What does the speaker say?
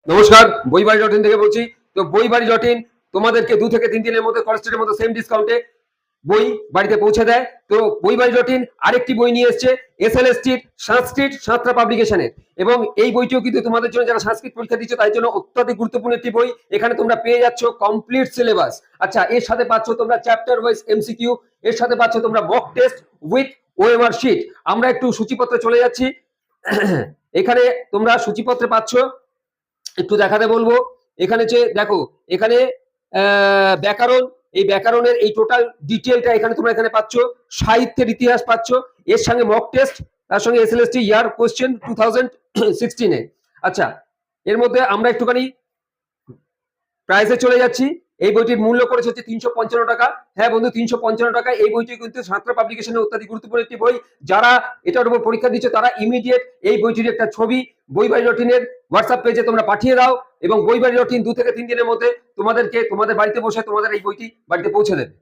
নমস্কার, বইবাড়ি.in থেকে বলছি। তো বইবাড়ি.in তোমাদেরকে 2 থেকে 3 দিনের মধ্যে কনস্টেন্টের মতো সেম ডিসকাউন্টে বই বাড়িতে পৌঁছে দেয়। তো বইবাড়ি.in আরেকটি বই নিয়ে এসেছে এসএলএসটির সংস্কৃত সাঁতরা পাবলিকেশনের, এবং এই বইটিও কিন্তু তোমাদের জন্য যারা সংস্কৃত পরীক্ষা দিচ্ছ তাই জন্য অত্যধিক গুরুত্বপূর্ণ একটি বই। এখানে তোমরা পেয়ে যাচ্ছ কমপ্লিট সিলেবাস। আচ্ছা, এর সাথে পাচ্ছ তোমরা চ্যাপ্টার ওয়াইজ এমসিকিউ, এর সাথে পাচ্ছ তোমরা mock test with OMR sheet. আমরা একটু সূচিপত্রে চলে যাচ্ছি। এখানে তোমরা সূচিপত্রে পাচ্ছ, একটু দেখাতে বলবো। এখানে যে দেখো, এখানে ব্যাকরণ, এই ব্যাকরণের এই টোটাল ডিটেলটা এখানে তোমরা এখানে পাচ্ছ। সাহিত্যের ইতিহাস পাচ্ছ, এর সঙ্গে মক টেস্ট, তার সঙ্গে এসএলএসটি ইয়ার কোশ্চেন 2016 এ। আচ্ছা, এর মধ্যে আমরা একটুখানি প্রাইসে চলে যাচ্ছি। এই বইটির মূল্য করেছে হচ্ছে 355 টাকা। হ্যাঁ বন্ধু, 355 টাকা। এই বইটি কিন্তু সাঁতরা পাবলিকেশনের অত্যাধিক গুরুত্বপূর্ণ একটি বই। যারা এটার উপর পরীক্ষা দিচ্ছে তারা ইমিডিয়েট এই বইটির একটা ছবি বইবাড়ি.in এর হোয়াটসঅ্যাপ পেজে তোমরা পাঠিয়ে দাও, এবং বইবাড়ি.in 2 থেকে 3 দিনের মধ্যে তোমাদেরকে তোমাদের বাড়িতে বসে তোমাদের এই বইটি বাড়িতে পৌঁছে দেবে।